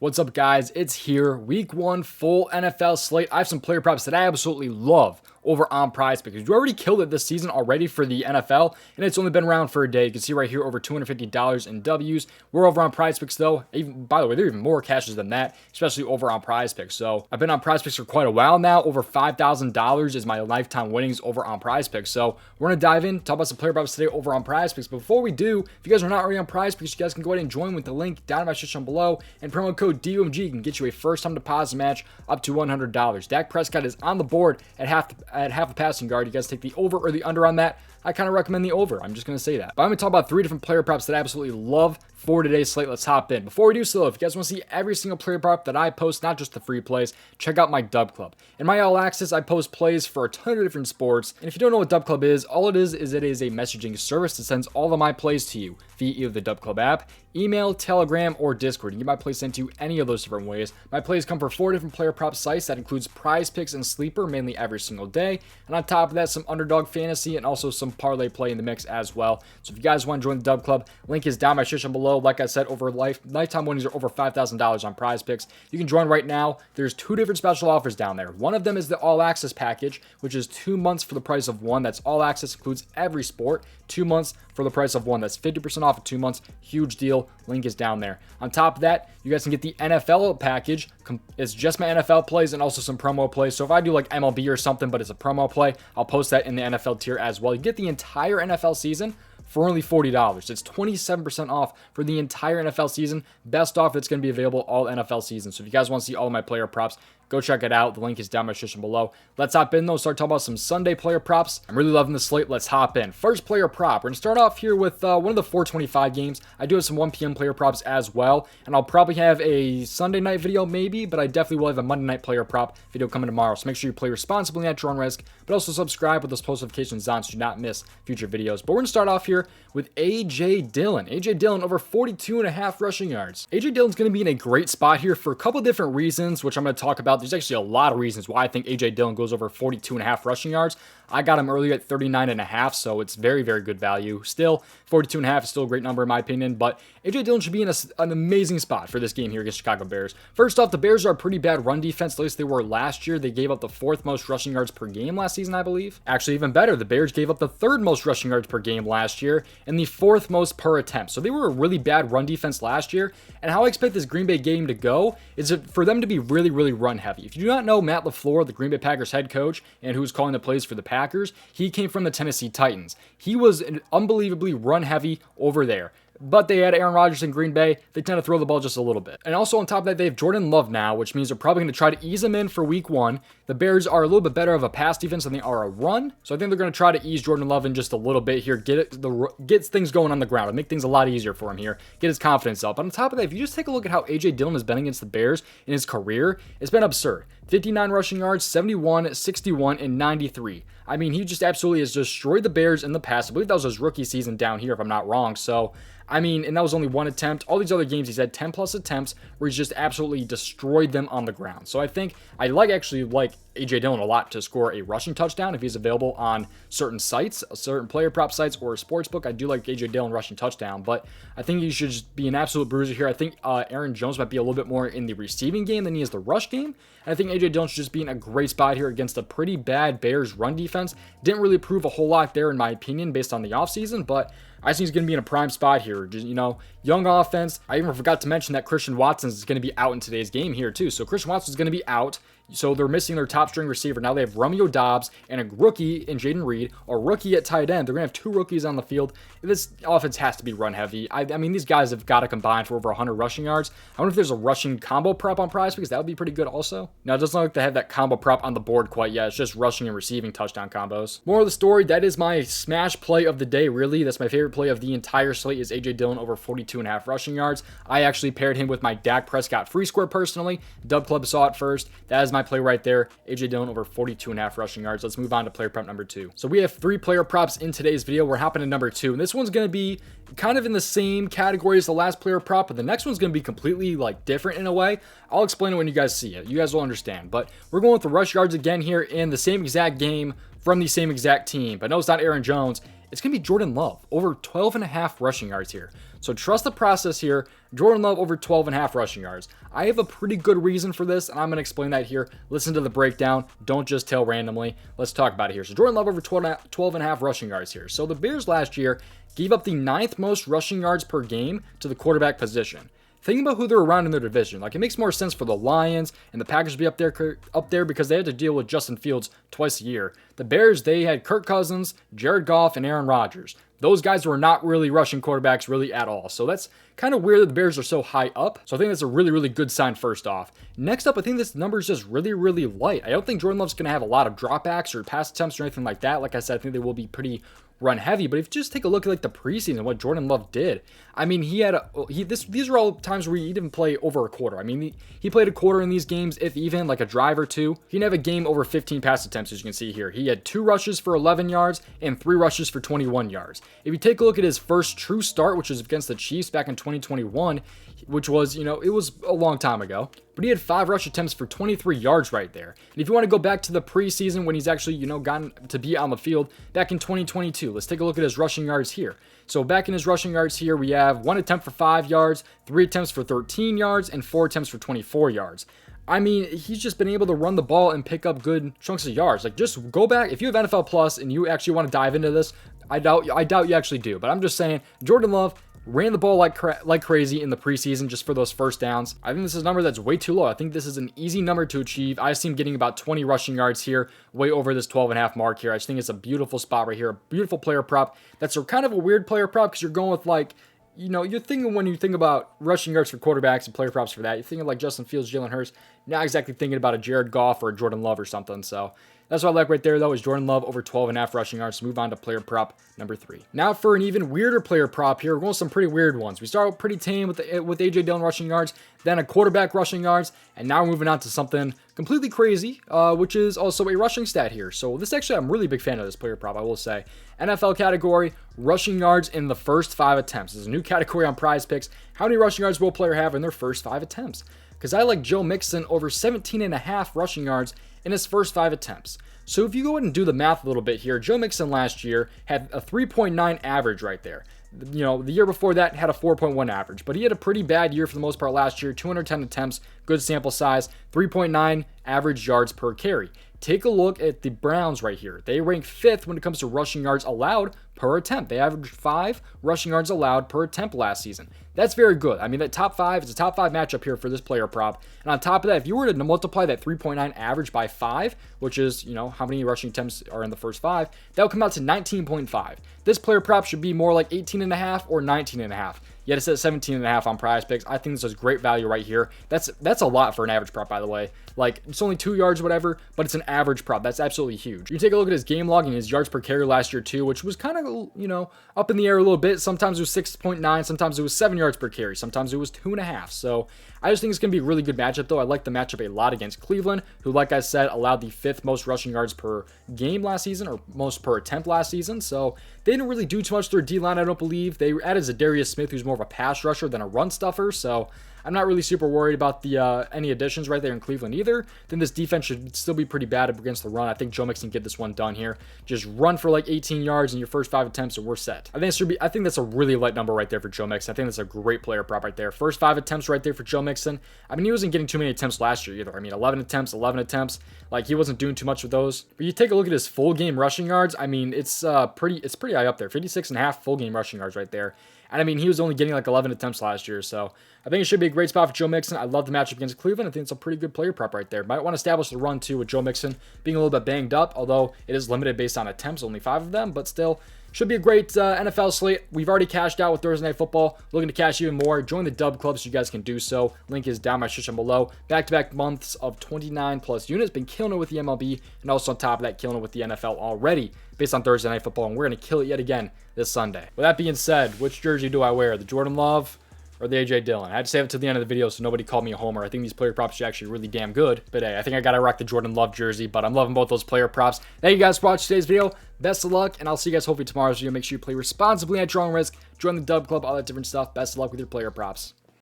What's up, guys? It's here. Week 1 full NFL slate. I have some player props that I absolutely love over on PrizePicks because you already killed it this season already for the NFL, and it's only been around for a day. You can see right here over $250 in W's. We're over on PrizePicks though. Even, by the way, there are even more cashes than that, especially over on PrizePicks. So I've been on PrizePicks for quite a while now. Over $5,000 is my lifetime winnings over on PrizePicks. So we're gonna dive in, talk about some player props today over on PrizePicks. But before we do, if you guys are not already on PrizePicks, you guys can go ahead and join with the link down in my description below, and promo code DOMG can get you a first-time deposit match up to $100. Dak Prescott is on the board at half a passing guard. You guys take the over or the under on that. I kind of recommend the over. I'm just going to say that. But I'm going to talk about 3 different player props that I absolutely love for today's slate. Let's hop in. Before we do so, if you guys want to see every single player prop that I post, not just the free plays, check out my Dub Club. In my All Access, I post plays for a ton of different sports. And if you don't know what Dub Club is, all it is it is a messaging service that sends all of my plays to you via either the Dub Club app, email, Telegram, or Discord. You can get my plays sent to you any of those different ways. My plays come from 4 different player prop sites. That includes PrizePicks and Sleeper, mainly every single day. And on top of that, some underdog fantasy and also some parlay play in the mix as well. So if you guys want to join the Dub Club, link is down in my description below. Like I said, over lifetime winnings are over $5,000 on PrizePicks. You can join right now. There's 2 different special offers down there. One of them is the All Access package, which is 2 months for the price of 1. That's All Access, includes every sport. 2 months for the price of 1. That's 50% off of 2 months. Huge deal. Link is down there. On top of that, you guys can get the NFL package. It's just my NFL plays and also some promo plays. So if I do like MLB or something, but it's a promo play, I'll post that in the NFL tier as well. You get the entire NFL season for only $40. It's 27% off for the entire NFL season. Best offer that's going to be available all NFL season. So if you guys want to see all of my player props, go check it out. The link is down in my description below. Let's hop in though. Start talking about some Sunday player props. I'm really loving the slate. Let's hop in. First player prop. We're going to start off here with one of the 425 games. I do have some 1 p.m. player props as well. And I'll probably have a Sunday night video maybe, but I definitely will have a Monday night player prop video coming tomorrow. So make sure you play responsibly at your own risk, but also subscribe with those post notifications on so you do not miss future videos. But we're going to start off here with A.J. Dillon. A.J. Dillon over 42.5 rushing yards. A.J. Dillon's going to be in a great spot here for a couple different reasons, which I'm going to talk about. There's actually a lot of reasons why I think A.J. Dillon goes over 42.5 rushing yards. I got him earlier at 39.5, so it's very, very good value. Still, 42.5 is still a great number in my opinion, but A.J. Dillon should be in an amazing spot for this game here against Chicago Bears. First off, the Bears are a pretty bad run defense, at least they were last year. They gave up the 4th most rushing yards per game last season, I believe. Actually, even better, the Bears gave up the 3rd most rushing yards per game last year and the 4th most per attempt. So they were a really bad run defense last year, and how I expect this Green Bay game to go is for them to be really, really run heavy. If you do not know Matt LaFleur, the Green Bay Packers head coach, and who's calling the plays for the Packers, he came from the Tennessee Titans. He was unbelievably run heavy over there. But they had Aaron Rodgers in Green Bay. They tend to throw the ball just a little bit. And also on top of that, they have Jordan Love now, which means they're probably going to try to ease him in for week 1. The Bears are a little bit better of a pass defense than they are a run. So I think they're going to try to ease Jordan Love in just a little bit here, get things going on the ground, and make things a lot easier for him here, get his confidence up. But on top of that, if you just take a look at how A.J. Dillon has been against the Bears in his career, it's been absurd. 59 rushing yards, 71, 61, and 93. I mean, he just absolutely has destroyed the Bears in the past. I believe that was his rookie season down here, if I'm not wrong. So, I mean, and that was only 1 attempt. All these other games, he's had 10 plus attempts where he's just absolutely destroyed them on the ground. So I think I actually like A.J. Dillon a lot to score a rushing touchdown if he's available on certain sites, certain player prop sites or a sportsbook. I do like A.J. Dillon rushing touchdown, but I think he should just be an absolute bruiser here. I think Aaron Jones might be a little bit more in the receiving game than he is the rush game. And I think A.J. Dillon should just be in a great spot here against a pretty bad Bears run defense. Didn't really prove a whole lot there in my opinion based on the offseason, but I think he's going to be in a prime spot here. Just, young offense. I even forgot to mention that Christian Watson is going to be out in today's game here too. So Christian Watson is going to be out. So they're missing their top string receiver. Now they have Romeo Doubs and a rookie in Jaden Reed, a rookie at tight end. They're going to have 2 rookies on the field. This offense has to be run heavy. I mean, these guys have got to combine for over 100 rushing yards. I wonder if there's a rushing combo prop on Prize because that would be pretty good also. Now, it doesn't look like they have that combo prop on the board quite yet. It's just rushing and receiving touchdown combos. More of the story, that is my smash play of the day, really. That's my favorite play of the entire slate is A.J. Dillon over 42.5 rushing yards. I actually paired him with my Dak Prescott free square personally. Dub Club saw it first. That is my play right there. A.J. Dillon over 42.5 rushing yards. Let's move on to player prop number 2. So we have 3 player props in today's video. We're hopping to number 2. And this one's going to be kind of in the same category as the last player prop, but the next one's going to be completely different in a way. I'll explain it when you guys see it. You guys will understand. But we're going with the rush yards again here in the same exact game from the same exact team. But no, it's not Aaron Jones. it's going to be Jordan Love, over 12.5 rushing yards here. So trust the process here. Jordan Love over 12.5 rushing yards. I have a pretty good reason for this, and I'm going to explain that here. Listen to the breakdown. Don't just tell randomly. Let's talk about it here. So Jordan Love over 12.5 rushing yards here. So the Bears last year gave up the 9th most rushing yards per game to the quarterback position. Think about who they're around in their division. Like, it makes more sense for the Lions and the Packers to be up there because they had to deal with Justin Fields twice a year. The Bears, they had Kirk Cousins, Jared Goff, and Aaron Rodgers. Those guys were not really rushing quarterbacks really at all. So that's kind of weird that the Bears are so high up. So I think that's a really, really good sign first off. Next up, I think this number is just really, really light. I don't think Jordan Love's going to have a lot of dropbacks or pass attempts or anything like that. Like I said, I think they will be pretty run heavy, but if you just take a look at like the preseason, what Jordan Love did, I mean, these are all times where he didn't play over a quarter. I mean, he played a quarter in these games, if even, like a drive or two. He didn't have a game over 15 pass attempts, as you can see here. He had 2 rushes for 11 yards and 3 rushes for 21 yards. If you take a look at his first true start, which was against the Chiefs back in 2021, which was, it was a long time ago, but he had 5 rush attempts for 23 yards right there. And if you want to go back to the preseason when he's actually, gotten to be on the field back in 2022, let's take a look at his rushing yards here. So back in his rushing yards here, we have 1 attempt for 5 yards, 3 attempts for 13 yards, and 4 attempts for 24 yards. I mean, he's just been able to run the ball and pick up good chunks of yards. Like, just go back. If you have NFL Plus and you actually want to dive into this, I doubt you actually do. But I'm just saying, Jordan Love ran the ball like crazy in the preseason just for those first downs. I think this is a number that's way too low. I think this is an easy number to achieve. I see him getting about 20 rushing yards here, way over this 12.5 mark here. I just think it's a beautiful spot right here, a beautiful player prop. That's kind of a weird player prop because you're going with like, you're thinking when you think about rushing yards for quarterbacks and player props for that, you're thinking like Justin Fields, Jalen Hurts, not exactly thinking about a Jared Goff or a Jordan Love or something. So that's what I like right there, though, is Jordan Love over 12.5 rushing yards. So move on to player prop number 3. Now for an even weirder player prop here, we're going with some pretty weird ones. We start out pretty tame with A.J. Dillon rushing yards, then a quarterback rushing yards, and now we're moving on to something completely crazy, which is also a rushing stat here. So this actually, I'm really a big fan of this player prop, I will say. NFL category, rushing yards in the first 5 attempts. This is a new category on Prize Picks. How many rushing yards will a player have in their first 5 attempts? Because I like Joe Mixon over 17.5 rushing yards in his first 5 attempts. So if you go ahead and do the math a little bit here, Joe Mixon last year had a 3.9 average right there. The year before that had a 4.1 average, but he had a pretty bad year for the most part last year. 210 attempts, good sample size, 3.9 average yards per carry. Take a look at the Browns right here. They rank 5th when it comes to rushing yards allowed per attempt. They averaged 5 rushing yards allowed per attempt last season. That's very good. I mean, that top 5 is a top 5 matchup here for this player prop. And on top of that, if you were to multiply that 3.9 average by 5, which is, how many rushing attempts are in the first 5, that would come out to 19.5. This player prop should be more like 18.5 or 19.5. Yet it says 17.5 on Prize Picks. I think this is great value right here. That's a lot for an average prop, by the way. Like, it's only 2 yards or whatever, but it's an average prop. That's absolutely huge. You take a look at his game log and his yards per carry last year too, which was kind of, up in the air a little bit. Sometimes it was 6.9, sometimes it was 7 yards per carry, sometimes it was 2.5. So I just think it's going to be a really good matchup, though. I like the matchup a lot against Cleveland, who, like I said, allowed the 5th most rushing yards per game last season, or most per attempt last season. So they didn't really do too much to their D-line, I don't believe. They added Zadarius Smith, who's more of a pass rusher than a run stuffer. So I'm not really super worried about the any additions right there in Cleveland either. Then this defense should still be pretty bad against the run. I think Joe Mixon can get this one done here. Just run for like 18 yards in your first 5 attempts and we're set. I think that's a really light number right there for Joe Mixon. I think that's a great player prop right there. First 5 attempts right there for Joe Mixon. I mean, he wasn't getting too many attempts last year either. I mean, 11 attempts. Like, he wasn't doing too much with those. But you take a look at his full game rushing yards. I mean, it's pretty high up there. 56.5 full game rushing yards right there. And I mean, he was only getting like 11 attempts last year. So I think it should be a great spot for Joe Mixon. I love the matchup against Cleveland. I think it's a pretty good player prop right there. Might want to establish the run too with Joe Mixon being a little bit banged up, although it is limited based on attempts, only 5 of them, but still should be a great NFL slate. We've already cashed out with Thursday Night Football. Looking to cash even more. Join the Dub Club so you guys can do so. Link is down my description below. Back-to-back months of 29 plus units. Been killing it with the MLB, and also on top of that, killing it with the NFL already based on Thursday Night Football, and we're going to kill it yet again this Sunday. With that being said, which jersey do I wear? The Jordan Love or the A.J. Dillon? I had to save it to the end of the video so nobody called me a homer. I think these player props are actually really damn good. But hey, I think I got to rock the Jordan Love jersey, but I'm loving both those player props. Thank you guys for watching today's video. Best of luck, and I'll see you guys hopefully tomorrow's video. Make sure you play responsibly at your own risk. Join the Dub Club, all that different stuff. Best of luck with your player props.